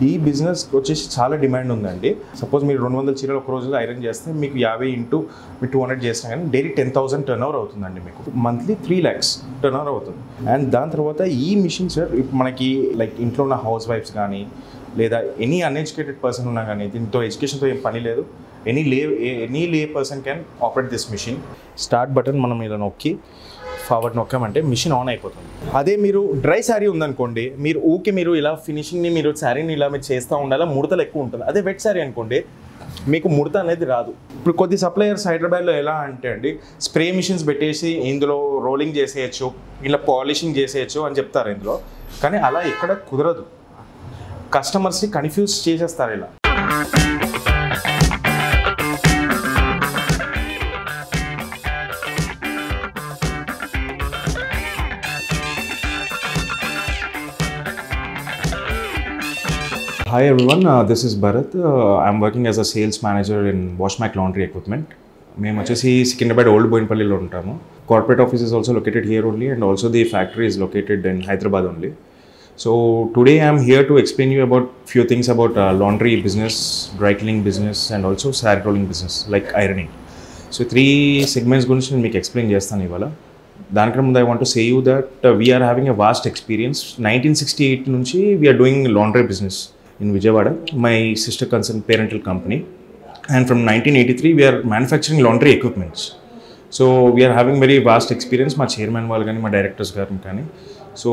ఈ బిజినెస్ వచ్చేసి చాలా డిమాండ్ ఉందండి. సపోజ్ మీరు 200 చీరలు ఒక రోజులో ఐరన్ చేస్తే మీకు 50 ఇంటూ మీరు 200 చేసినా కానీ డైలీ 10,000 టర్న్ ఓవర్ అవుతుందండి. మీకు మంత్లీ 3 lakhs టర్న్ ఓవర్ అవుతుంది. అండ్ దాని తర్వాత ఈ మిషన్ సార్ మనకి లైక్ ఇంట్లో ఉన్న హౌస్ వైఫ్స్ కానీ లేదా ఎనీ అన్ఎడ్యుకేటెడ్ పర్సన్ ఉన్నా కానీ దీంతో ఎడ్యుకేషన్తో ఏం పని లేదు. Any lay person can operate this machine. Start button మనం ఇలా నొక్కి ఫార్వర్డ్ నొక్కామంటే మిషన్ ఆన్ అయిపోతుంది. అదే మీరు డ్రై శారీ ఉందనుకోండి, మీరు ఇలా ఫినిషింగ్ని మీరు శారీని ఇలా మీరు చేస్తూ ఉండాలా, ముడతలు ఎక్కువ ఉంటుంది. అదే వెట్ శారీ అనుకోండి మీకు ముడత అనేది రాదు. ఇప్పుడు కొద్ది సప్లయర్స్ హైదరాబాద్లో ఎలా అంటే అండి స్ప్రే మిషన్స్ పెట్టేసి ఇందులో రోలింగ్ చేసేయచ్చు, ఇలా పాలిషింగ్ చేసేయచ్చు అని చెప్తారు ఇందులో. కానీ అలా ఎక్కడ కుదరదు. కస్టమర్స్ని కన్ఫ్యూజ్ చేసేస్తారు ఇలా. Hi everyone, this is Bharat. I'm working as a sales manager in Washmac Laundry Equipment. మేము వచ్చేసి సికింద్రాబాద్ ఓల్డ్ బోయినపల్లిలో ఉంటాము. Corporate office is also located here only and also the factory is located in Hyderabad only. So today I'm here to explain you about few things about laundry business, dry cleaning business and also saree rolling business like ironing. So 3 segments గురించి నేను మీకు explain చేస్తాను ఇవాళ. దానికన్నా ముందు I want to say you that we are having a vast experience. 1968 నుంచి we are doing laundry business in Vijayawada, my sister concern parental company, and from 1983 we are manufacturing laundry equipments. So we are having very vast experience, my chairman vallu gaani, my directors garu gaani. So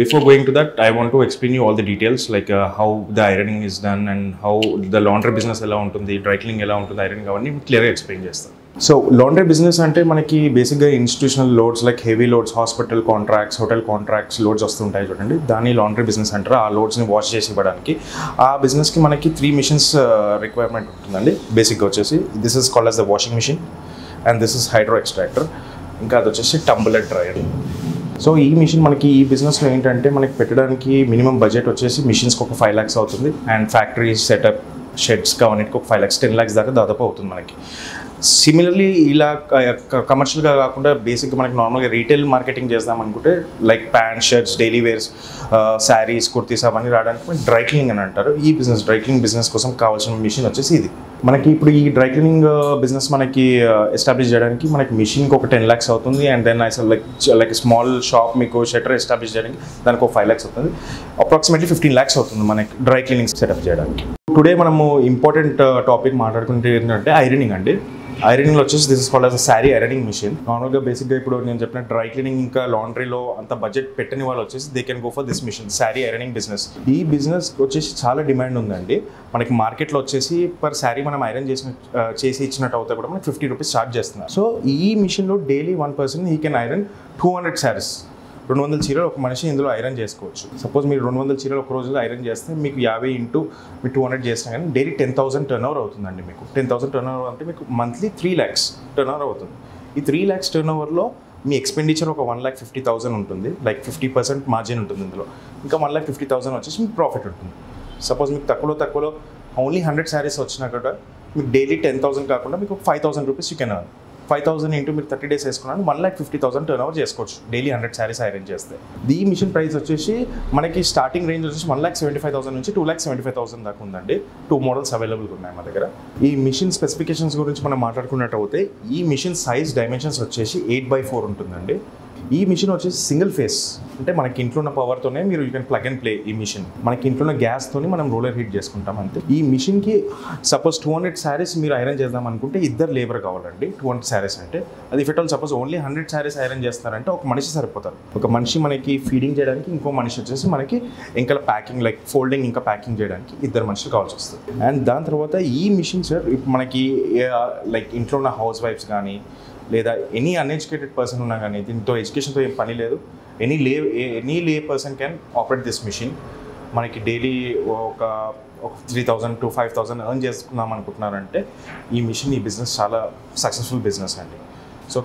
before going to that, I want to explain you all the details like how the ironing is done and how the laundry business ela untundi, dry cleaning ela untundi, ironing avanni clear ga explain chestanu. So laundry business ante manaki basically institutional loads like heavy loads, hospital contracts, hotel contracts loads వస్తుంటాయి చూడండి, దాని laundry business అంటారు. ఆ లోడ్స్ని wash చేసి ఇవ్వడానికి ఆ బిజినెస్కి మనకి 3 మిషన్స్ రిక్వైర్మెంట్ ఉంటుందండి. బేసిక్గా వచ్చేసి this is called as the washing machine and this is hydro extractor, ఇంకా అది వచ్చేసి టంబ్లర్ డ్రైయర్. సో ఈ మిషన్ మనకి ఈ బిజినెస్లో ఏంటంటే మనకి పెట్టడానికి మినిమం బడ్జెట్ వచ్చేసి మిషన్స్కి ఒక 5 lakhs అవుతుంది అండ్ ఫ్యాక్టరీ సెటప్ షెడ్స్ కావన్నిటికి ఒక 5 lakhs 10 lakhs దాకా దాదాపు అవుతుంది మనకి. సిమిలర్లీ ఇలా కమర్షియల్గా కాకుండా బేసిక్గా మనకి నార్మల్గా రీటైల్ మార్కెటింగ్ చేద్దాం అనుకుంటే like pant shirts, daily wears, sarees, kurtis అవన్నీ రావడానికి డ్రై క్లీనింగ్ అని అంటారు. ఈ బిజినెస్ డ్రై క్లీనింగ్ బిజినెస్ కోసం కావాల్సిన మిషన్ వచ్చేసి ఇది. మనకి ఇప్పుడు ఈ డ్రై క్లీనింగ్ బిజినెస్ మనకి ఎస్టాబ్లిష్ చేయడానికి మనకి మిషన్కి ఒక 10 lakhs అవుతుంది అండ్ దెన్ అసలు లైక్ స్మాల్ షాప్ మీకు షట్టర్ ఎస్టాబ్లిష్ చేయడానికి దానికి ఒక 5 lakhs అవుతుంది. అప్రాక్సిమేట్లీ 15 lakhs అవుతుంది మనకి డ్రై క్లీనింగ్ సెటప్ చేయడానికి. టుడే మనము ఇంపార్టెంట్ టాపిక్ మాట్లాడుకుంటే ఏంటంటే ఐరనింగ్ అండి. ఐరనింగ్లో వచ్చేసి this is called as a saree ironing machine. నార్మల్గా బేసిక్గా ఇప్పుడు నేను చెప్పిన డ్రై క్లీనింగ్ ఇంకా లాండ్రీలో అంత బడ్జెట్ పెట్టని వాళ్ళు వచ్చేసి they can go for this machine, saree ironing business. ఈ బిజినెస్ వచ్చేసి చాలా డిమాండ్ ఉందండి. మనకి మార్కెట్లో వచ్చేసి పర్ శారీ మనం ఐరన్ చేసి ఇచ్చినట్టు అవుతా కూడా మనకి 50 rupees ఛార్జ్ చేస్తున్నారు. సో ఈ మిషన్లో daily 1 person he can iron 200 sarees. 200 చీరలు ఒక మనిషి ఇందులో ఐరన్ చేసుకోవచ్చు. సపోజ్ మీరు 200 చీరలు ఒక రోజులో ఐరన్ చేస్తే మీకు 50 ఇంటూ మీరు 200 చేసినా కానీ డైలీ 10,000 టర్న్ ఓవర్ అవుతుందండి. మీకు 10,000 టర్న్ ఓవర్ అంటే మీకు మంత్లీ 3 lakhs టర్న్ ఓవర్ అవుతుంది. ఈ 3 lakhs టర్న్ ఓవర్లో మీ ఎక్స్పెండిచర్ ఒక 1,50,000 ఉంటుంది, లైక్ 50% మార్జిన్ ఉంటుంది ఇందులో. ఇంకా 1,50,000 వచ్చేసి మీకు ప్రాఫిట్ ఉంటుంది. సపోజ్ మీకు తక్కువలో ఓన్లీ 100 sarees వచ్చినా కూడా మీకు డైలీ 10,000 కాకుండా మీకు 5,000 rupees you can earn. 5,000 into మీరు 30 days వేసుకున్నాను 1,50,000 టర్న్ ఓవర్ చేసుకోవచ్చు డైలీ 100 sarees ఐరన్ చేస్తే. ఈ మిషన్ ప్రైస్ వచ్చేసి మనకి స్టార్టింగ్ రేంజ్ వచ్చేసి 1,75,000 నుంచి 2,75,000 దాకా ఉందండి. 2 models అవైలబుల్గా ఉన్నాయి మా దగ్గర. ఈ మిషన్ స్పెసిఫికేషన్స్ గురించి మనం మాట్లాడుకున్నట్టు అయితే ఈ మిషన్ సైజ్ డైమెన్షన్స్ వచ్చేసి 8x4 ఉంటుందండి. ఈ మిషన్ వచ్చేసి సింగిల్ ఫేస్, అంటే మనకి ఇంట్లో ఉన్న పవర్తోనే మీరు you can plug and play. ఈ మిషన్ మనకి ఇంట్లో ఉన్న గ్యాస్తోని మనం రోలర్ హీట్ చేసుకుంటాం అంతే. ఈ మిషన్కి సపోజ్ 200 sarees మీరు ఐరన్ చేద్దాం అనుకుంటే 2 లేబర్ కావాలండి. 200 sarees అంటే అది if at all suppose only 100 sarees iron చేస్తున్నారంటే ఒక మనిషి సరిపోతారు. ఒక మనిషి మనకి ఫీడింగ్ చేయడానికి, ఇంకో మనిషి వచ్చేసి మనకి ఇంకా ప్యాకింగ్ లైక్ ఫోల్డింగ్ ఇంకా ప్యాకింగ్ చేయడానికి 2 మనుషులు కావాల్సి వస్తుంది. అండ్ దాని తర్వాత ఈ మిషన్ సార్ మనకి లైక్ ఇంట్లో ఉన్న హౌస్ వైఫ్స్ కానీ లేదా ఎనీ అన్ఎడ్యుకేటెడ్ పర్సన్ ఉన్నా కానీ దీంతో ఎడ్యుకేషన్తో ఏం పని లేదు. Any lay person can operate this machine. మనకి డైలీ ఒక 3,000 to 5,000 ఎర్న్ చేసుకుందాం అనుకుంటున్నారంటే ఈ బిజినెస్ చాలా సక్సెస్ఫుల్ బిజినెస్ అండి. సో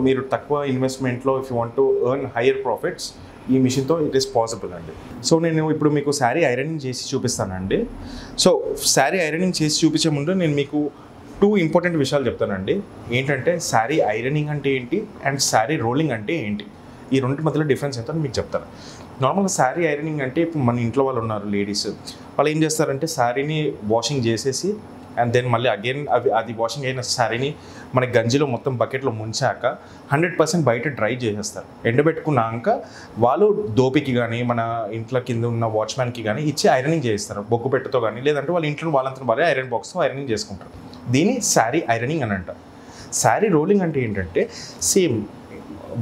మీరు తక్కువ ఇన్వెస్ట్మెంట్లో if you want to earn higher profits ఈ మిషన్తో ఇట్ ఈస్ పాసిబుల్ అండి. సో నేను ఇప్పుడు మీకు శారీ ఐరనింగ్ చేసి చూపిస్తానండి. సో శారీ ఐరనింగ్ చేసి చూపించే ముందు నేను మీకు 2 ఇంపార్టెంట్ విషయాలు చెప్తానండి. ఏంటంటే శారీ ఐరనింగ్ అంటే ఏంటి అండ్ శారీ రోలింగ్ అంటే ఏంటి, ఈ 2 మధ్యలో డిఫరెన్స్ ఏంటో మీకు చెప్తాను. నార్మల్గా శారీ ఐరనింగ్ అంటే ఇప్పుడు మన ఇంట్లో వాళ్ళు ఉన్నారు లేడీస్, వాళ్ళు ఏం చేస్తారంటే శారీని వాషింగ్ చేసేసి అండ్ దెన్ మళ్ళీ అగైన్ అది వాషింగ్ అయిన శారీని మన గంజిలో మొత్తం బకెట్లో ముంచాక 100% బయట డ్రై చేసేస్తారు. ఎండబెట్టుకున్నాక వాళ్ళు దోపికి కానీ మన ఇంట్లో కింద ఉన్న వాచ్మ్యాన్కి కానీ ఇచ్చి ఐరనింగ్ చేస్తారు, బొగ్గు పెట్టతో కానీ, లేదంటే వాళ్ళ ఇంట్లో వాళ్ళంతా వాళ్ళే ఐరన్ బాక్స్తో ఐరనింగ్ చేసుకుంటారు. దీన్ని శారీ ఐరనింగ్ అని అంటారు. శారీ రోలింగ్ అంటే ఏంటంటే సేమ్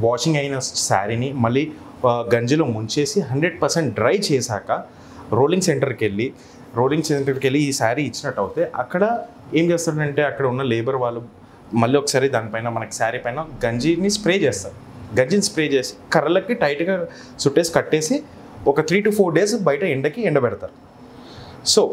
వాషింగ్ అయిన శారీని మళ్ళీ గంజిలో ముంచేసి 100% డ్రై చేశాక రోలింగ్ సెంటర్కి వెళ్ళి ఈ శారీ ఇచ్చినట్టు అవుతే అక్కడ ఏం చేస్తారంటే అక్కడ ఉన్న లేబర్ వాళ్ళు మళ్ళీ ఒకసారి దానిపైన మనకి శారీ పైన గంజిని స్ప్రే చేస్తారు. గంజిని స్ప్రే చేసి కర్రలకి టైట్గా చుట్టేసి కట్టేసి ఒక 3 to 4 days బయట ఎండకి ఎండబెడతారు. సో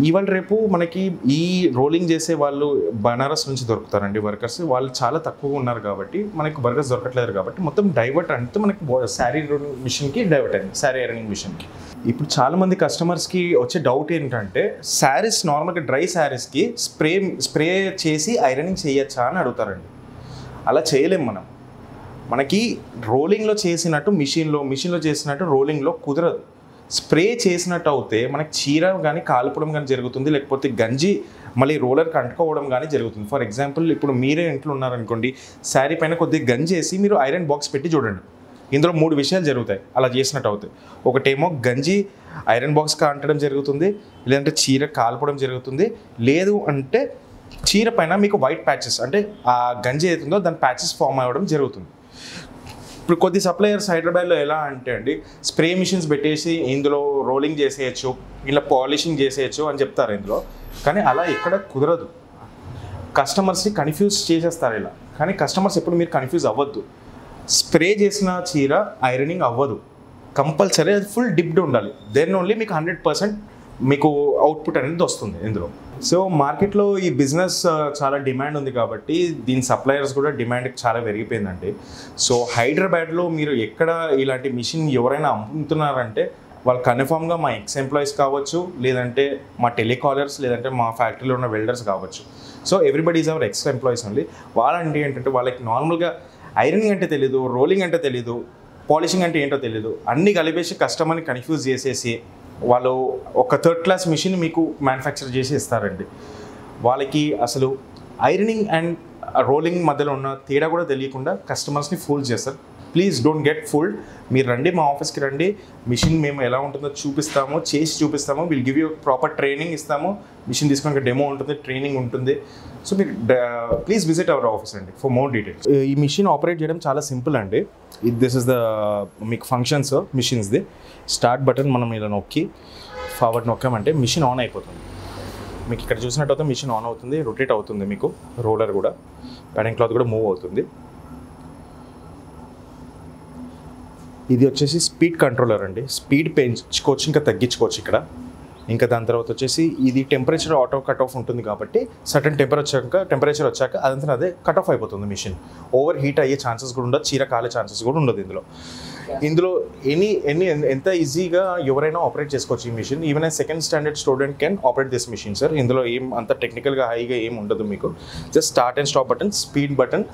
ఇవాళ రేపు మనకి ఈ రోలింగ్ చేసే వాళ్ళు బనారస్ నుంచి దొరుకుతారండి వర్కర్స్. వాళ్ళు చాలా తక్కువగా ఉన్నారు కాబట్టి మనకి వర్కర్స్ దొరకట్లేదు కాబట్టి మొత్తం డైవర్ట్ అంటే మనకి శారీ మిషన్కి డైవర్ట్ అయింది, శారీ ఐరనింగ్ మిషన్కి. ఇప్పుడు చాలామంది కస్టమర్స్కి వచ్చే డౌట్ ఏంటంటే శారీస్ నార్మల్గా డ్రై శారీస్కి స్ప్రే చేసి ఐరనింగ్ చేయొచ్చా అని అడుగుతారండి. అలా చేయలేం మనం. మనకి రోలింగ్లో చేసినట్టు మిషన్లో చేసినట్టు రోలింగ్లో కుదరదు. స్ప్రే చేసినట్టు అవుతే మనకి చీర కానీ కాల్పడం కానీ జరుగుతుంది, లేకపోతే గంజి మళ్ళీ రోలర్కి అంటుకోవడం కానీ జరుగుతుంది. ఫర్ ఎగ్జాంపుల్ ఇప్పుడు మీరే ఇంట్లో ఉన్నారనుకోండి, శారీ పైన కొద్దిగా గంజి వేసి మీరు ఐరన్ బాక్స్ పెట్టి చూడండి, ఇందులో 3 విషయాలు జరుగుతాయి అలా చేసినట్టు అవుతాయి. ఒకటేమో గంజి ఐరన్ బాక్స్కి అంటడం జరుగుతుంది, లేదంటే చీర కాల్పడం జరుగుతుంది, లేదు అంటే చీర పైన మీకు వైట్ ప్యాచెస్ అంటే ఆ గంజి ఏతుందో దాని ప్యాచెస్ ఫామ్ అవ్వడం జరుగుతుంది. ఇప్పుడు కొద్ది సప్లయర్స్ హైదరాబాద్లో ఎలా అంటే అండి స్ప్రే మిషన్స్ పెట్టేసి ఇందులో రోలింగ్ చేసేయచ్చు, ఇలా పాలిషింగ్ చేసేయచ్చు అని చెప్తారు ఇందులో. కానీ అలా ఎక్కడ కుదరదు, కస్టమర్స్ని కన్ఫ్యూజ్ చేసేస్తారు ఇలా. కానీ కస్టమర్స్ ఎప్పుడు మీరు కన్ఫ్యూజ్ అవ్వద్దు. స్ప్రే చేసిన చీర ఐరనింగ్ అవ్వదు, కంపల్సరీ అది ఫుల్ డిప్డ్ ఉండాలి. దెన్ ఓన్లీ మీకు 100% మీకు అవుట్పుట్ అనేది వస్తుంది ఇందులో. సో మార్కెట్లో ఈ బిజినెస్ చాలా డిమాండ్ ఉంది కాబట్టి దీని సప్లయర్స్ కూడా డిమాండ్ చాలా పెరిగిపోయిందండి. సో హైదరాబాద్లో మీరు ఎక్కడ ఇలాంటి మిషన్ ఎవరైనా అమ్ముతున్నారంటే వాళ్ళు కన్ఫామ్గా మా ఎక్స్ ఎంప్లాయీస్ కావచ్చు, లేదంటే మా టెలికాలర్స్, లేదంటే మా ఫ్యాక్టరీలో ఉన్న వెల్డర్స్ కావచ్చు. So everybody is our X employees only. వాళ్ళంటే ఏంటంటే వాళ్ళకి నార్మల్గా ఐరనింగ్ అంటే తెలీదు, రోలింగ్ అంటే తెలీదు, పాలిషింగ్ అంటే ఏంటో తెలీదు, అన్నీ కలిపేసి కస్టమర్ని కన్ఫ్యూజ్ చేసేసి వాళ్ళు ఒక 3rd class మిషన్ మీకు మ్యానుఫ్యాక్చర్ చేసి ఇస్తారండి. వాళ్ళకి అసలు ఐరనింగ్ అండ్ రోలింగ్ మధ్యలో ఉన్న తేడా కూడా తెలియకుండా కస్టమర్స్ని ఫూల్ చేస్తారు. Please don't get fooled. మీరు రండి, మా ఆఫీస్కి రండి, మిషన్ మేము ఎలా ఉంటుందో చూపిస్తాము, చేసి చూపిస్తాము. Will give you proper training ఇస్తాము. మిషన్ తీసుకున్నాక డెమో ఉంటుంది, ట్రైనింగ్ ఉంటుంది. సో మీరు ప్లీజ్ విజిట్ అవర్ ఆఫీస్ అండి ఫర్ మోర్ డీటెయిల్స్. ఈ మిషన్ ఆపరేట్ చేయడం చాలా సింపుల్ అండి. దిస్ ఇస్ ద మీకు ఫంక్షన్స్ మిషన్స్ది. స్టార్ట్ బటన్ మనం ఇలా నొక్కి ఫార్వర్డ్ నొక్కామంటే మిషన్ ఆన్ అయిపోతుంది. మీకు ఇక్కడ చూసినట్టయితే మిషన్ ఆన్ అవుతుంది, రొటేట్ అవుతుంది, మీకు రోలర్ కూడా, ప్యాడింగ్ క్లాత్ కూడా మూవ్ అవుతుంది. ఇది వచ్చేసి స్పీడ్ కంట్రోలర్ అండి. స్పీడ్ పెంచుకోవచ్చు, ఇంకా తగ్గించుకోవచ్చు ఇక్కడ. ఇంకా దాని తర్వాత వచ్చేసి ఇది టెంపరేచర్ ఆటో కట్ ఆఫ్ ఉంటుంది కాబట్టి సర్టన్ టెంపరేచర్ వచ్చాక అదంతా అదే కట్ ఆఫ్ అయిపోతుంది మిషన్. ఓవర్ హీట్ అయ్యే ఛాన్సెస్ కూడా ఉండదు, చీర కాలే ఛాన్సెస్ కూడా ఉండదు ఇందులో ఎంత ఈజీగా ఎవరైనా ఆపరేట్ చేసుకోవచ్చు ఈ machine. Even a 2nd standard student can operate this machine sir. ఇందులో ఏం అంత టెక్నికల్గా హైగా ఏం ఉండదు మీకు. Just start and stop button, speed button,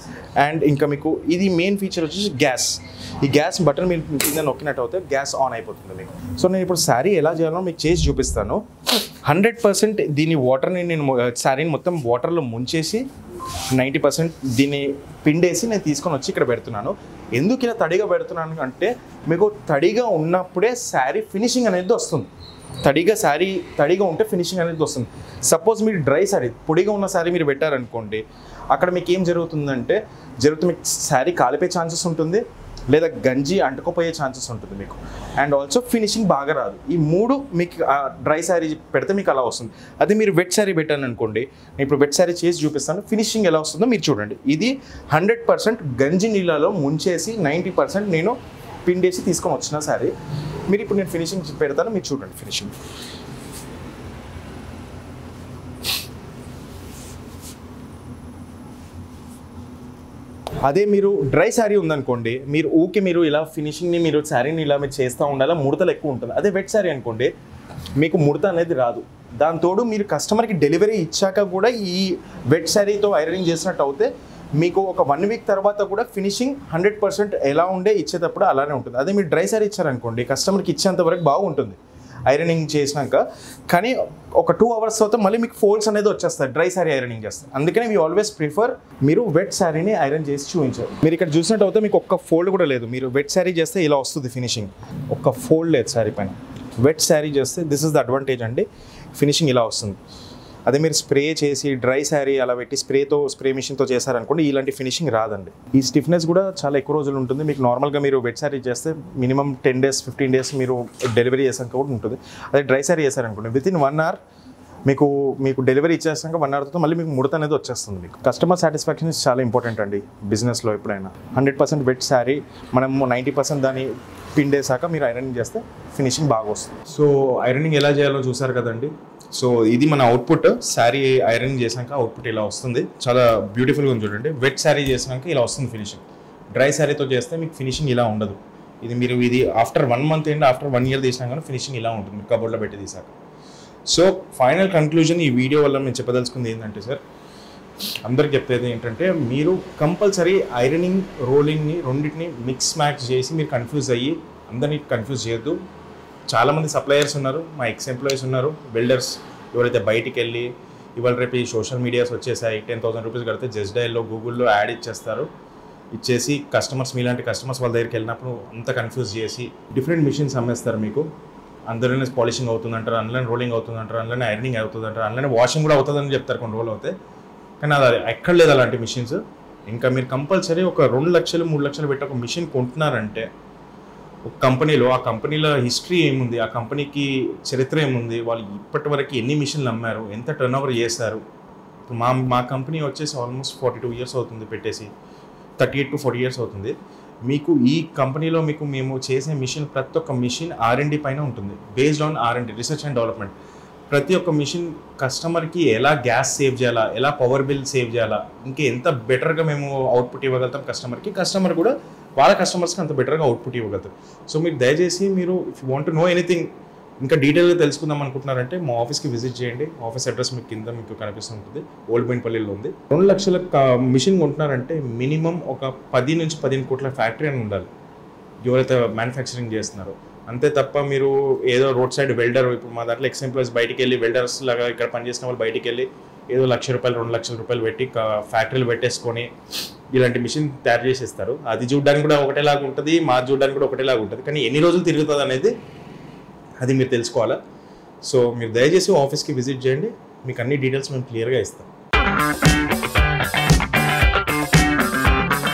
and ఇంకా మీకు ఇది మెయిన్ ఫీచర్ వచ్చేసి గ్యాస్. ఈ గ్యాస్ బటన్ మీరు కింద నొక్కినట్టు అయితే గ్యాస్ ఆన్ అయిపోతుంది మీకు. సో నేను ఇప్పుడు శారీ ఎలా చేయాలో మీకు చేసి చూపిస్తాను. 100% దీని వాటర్ని నేను శారీని మొత్తం వాటర్లో ముంచేసి 90% దీన్ని పిండేసి నేను తీసుకొని వచ్చి ఇక్కడ పెడుతున్నాను. ఎందుకు ఇలా తడిగా పెడుతున్నాను అంటే మీకు తడిగా ఉన్నప్పుడే శారీ ఫినిషింగ్ అనేది వస్తుంది. తడిగా ఉంటే ఫినిషింగ్ అనేది వస్తుంది. సపోజ్ మీరు డ్రై శారీ, పొడిగా ఉన్న శారీ మీరు పెట్టారనుకోండి, అక్కడ మీకు ఏం జరుగుతుందంటే మీకు శారీ కాలిపోయే ఛాన్సెస్ ఉంటుంది, లేదా గంజి అంటుకుపోయే ఛాన్సెస్ ఉంటుంది మీకు. అండ్ ఆల్సో ఫినిషింగ్ బాగా రాదు. ఈ 3 మీకు డ్రై శారీ పెడితే మీకు అలా వస్తుంది. అదే మీరు వెట్ శారీ పెట్టాను అనుకోండి, నేను ఇప్పుడు వెట్ శారీ చేసి చూపిస్తాను, ఫినిషింగ్ ఎలా వస్తుందో మీరు చూడండి. ఇది 100% గంజి నీళ్ళలో ముంచేసి 90% నేను పిండేసి తీసుకొని వచ్చిన శారీ. మీరు ఇప్పుడు నేను ఫినిషింగ్ పెడతాను, మీరు చూడండి ఫినిషింగ్. అదే మీరు డ్రై శారీ ఉందనుకోండి, మీరు ఇలా ఫినిషింగ్ని మీరు శారీని ఇలా మీరు చేస్తూ ఉండాలా, ముడతలు ఎక్కువ ఉంటుంది. అదే వెట్ శారీ అనుకోండి మీకు ముడత అనేది రాదు. దాంతోడు మీరు కస్టమర్కి డెలివరీ ఇచ్చాక కూడా ఈ వెట్ శారీతో ఐరనింగ్ చేసినట్టు అయితే మీకు ఒక 1 week తర్వాత కూడా ఫినిషింగ్ 100% ఎలా ఉండే ఇచ్చేటప్పుడు అలానే ఉంటుంది. అదే మీరు డ్రై శారీ ఇచ్చారనుకోండి, కస్టమర్కి ఇచ్చేంత వరకు బాగుంటుంది. ఐరనింగ్ చేసినాక, కానీ ఒక 2 hours తర్వాత మళ్ళీ మీకు ఫోల్డ్స్ అనేది వచ్చేస్తాయి డ్రై శారీ ఐరనింగ్ చేస్తారు. అందుకనే వీ ఆల్వేస్ ప్రిఫర్ మీరు వెట్ శారీని ఐరన్ చేసి చూపించారు. మీరు ఇక్కడ చూసినట్టు అయితే మీకు ఒక్క ఫోల్డ్ కూడా లేదు. మీరు వెట్ శారీ చేస్తే ఇలా వస్తుంది ఫినిషింగ్, ఒక్క ఫోల్డ్ లేదు శారీ పైన. వెట్ శారీ చేస్తే దిస్ ఇస్ ద అడ్వాంటేజ్ అండి, ఫినిషింగ్ ఇలా వస్తుంది. అదే మీరు స్ప్రే చేసి డ్రై శారీ అలా పెట్టి స్ప్రే మిషన్తో చేశారనుకోండి ఇలాంటి ఫినిషింగ్ రాదండి. ఈ స్టిఫ్నెస్ కూడా చాలా ఎక్కువ రోజులు ఉంటుంది. మీకు నార్మల్గా మీరు వెట్ శారీ చేస్తే మినిమం 10 days 15 days మీరు డెలివరీ చేసాక కూడా ఉంటుంది. అదే డ్రై శారీ చేశారనుకోండి వితిన్ 1 hour మీకు డెలివరీ ఇచ్చేసాక 1 hour తర్వాత మళ్ళీ మీకు ముడత అనేది వచ్చేస్తుంది. మీకు కస్టమర్ సాటిస్ఫాక్షన్ ఇస్ చాలా ఇంపార్టెంట్ అండి బిజినెస్లో. ఎప్పుడైనా 100% వెట్ శారీ మనము 90% దాన్ని పిండేసాక మీరు ఐరనింగ్ చేస్తే ఫినిషింగ్ బాగా వస్తుంది. సో ఐరనింగ్ ఎలా చేయాలో చూసారు కదండి. సో ఇది మన అవుట్పుట్. శారీ ఐరన్ చేసాక అవుట్పుట్ ఇలా వస్తుంది, చాలా బ్యూటిఫుల్గా ఉంది చూడండి. వెట్ శారీ చేసాక ఇలా వస్తుంది ఫినిషింగ్. డ్రై శారీతో చేస్తే మీకు ఫినిషింగ్ ఇలా ఉండదు. ఇది after 1 month and after 1 year తీసినా కానీ ఫినిషింగ్ ఇలా ఉంటుంది కబోర్డ్లో పెట్టి తీసాక. సో ఫైనల్ కంక్లూజన్ ఈ వీడియో వల్ల మేము చెప్పదలుచుకుంది ఏంటంటే సార్, అందరికి చెప్పేది ఏంటంటే మీరు కంపల్సరీ ఐరనింగ్ రోలింగ్ని రెండింటిని మిక్స్ మ్యాచ్ చేసి మీరు కన్ఫ్యూజ్ అయ్యి అందరినీ కన్ఫ్యూజ్ చేయొద్దు. చాలామంది సప్లయర్స్ ఉన్నారు, మా ఎక్స్ ఎంప్లాయీస్ ఉన్నారు, బిల్డర్స్ ఎవరైతే బయటికి వెళ్ళి ఇవాళ రేపు ఈ సోషల్ మీడియాస్ వచ్చేసాయి, 10,000 rupees కడితే జస్ట్ డైల్లో గూగుల్లో యాడ్ ఇచ్చేసి కస్టమర్స్ మీలాంటి కస్టమర్స్ వాళ్ళ దగ్గరికి వెళ్ళినప్పుడు అంత కన్ఫ్యూజ్ చేసి డిఫరెంట్ మిషన్స్ అమ్మేస్తారు. మీకు అందరినీ పాలిషింగ్ అవుతుందంటారు, అందులోనే రోలింగ్ అవుతుందంటారు, అందులోనే ఐరనింగ్ అవుతుందంటారు, అందులోనే వాషింగ్ కూడా అవుతుందని చెప్తారు కొన్ని రోజులు అవుతాయి. కానీ అది ఎక్కడ లేదు అలాంటి మిషన్స్. ఇంకా మీరు కంపల్సరీ ఒక 2 లక్షలు 3 లక్షలు పెట్టి ఒక మిషన్ కొంటున్నారంటే ఒక కంపెనీలో ఆ కంపెనీలో హిస్టరీ ఏముంది, ఆ కంపెనీకి చరిత్ర ఏముంది, వాళ్ళు ఇప్పటి వరకు ఎన్ని మిషన్లు అమ్మారు, ఎంత టర్న్ ఓవర్ చేశారు. ఇప్పుడు మా కంపెనీ వచ్చేసి ఆల్మోస్ట్ 42 years అవుతుంది పెట్టేసి, 38 to 40 years అవుతుంది. మీకు ఈ కంపెనీలో మేము చేసే మిషన్ ప్రతి ఒక్క మిషన్ R&D పైన ఉంటుంది. Based on R&D, research and development. ప్రతి ఒక్క మిషన్ కస్టమర్కి ఎలా గ్యాస్ సేవ్ చేయాలా, ఎలా పవర్ బిల్ సేవ్ చేయాలా, ఇంకా ఎంత బెటర్గా మేము అవుట్పుట్ ఇవ్వగలుగుతాం కస్టమర్కి, కస్టమర్ కూడా వాళ్ళ కస్టమర్స్కి అంత బెటర్గా అవుట్పుట్ ఇవ్వగలుగుతారు. సో మీరు దయచేసి మీరు if you want to know anything, ఇంకా డీటెయిల్గా తెలుసుకుందాం అనుకుంటున్నారంటే మా ఆఫీస్కి విజిట్ చేయండి. ఆఫీస్ అడ్రస్ మీకు కింద మీకు కనిపిస్తుంటుంది, ఓల్డ్ బోయిన్పల్లిలో ఉంది. 2 లక్షల మిషన్ కొంటున్నారంటే మినిమం ఒక 10 నుంచి 15 కోట్ల ఫ్యాక్టరీ అని ఉండాలి ఎవరైతే మ్యానుఫ్యాక్చరింగ్ చేస్తున్నారో. అంతే తప్ప మీరు ఏదో రోడ్ సైడ్ వెల్డర్, ఇప్పుడు మా దాంట్లో ఎక్స్ ఎంప్లాయీస్ బయటికి వెళ్ళి వెల్డర్స్ లాగా ఇక్కడ పనిచేసిన వాళ్ళు బయటికి వెళ్ళి ఏదో ₹1,00,000 2 లక్షల రూపాయలు పెట్టి ఫ్యాక్టరీలు పెట్టేసుకొని ఇలాంటి మిషన్ తయారు చేసేస్తారు. అది చూడడానికి కూడా ఒకటేలాగా ఉంటుంది, మా చూడడానికి కూడా ఒకటేలాగా ఉంటుంది, కానీ ఎన్ని రోజులు తిరుగుతుంది అనేది అది మీరు తెలుసుకోవాలా. సో మీరు దయచేసి ఆఫీస్కి విజిట్ చేయండి, మీకు అన్ని డీటెయిల్స్ మేము క్లియర్గా ఇస్తాం.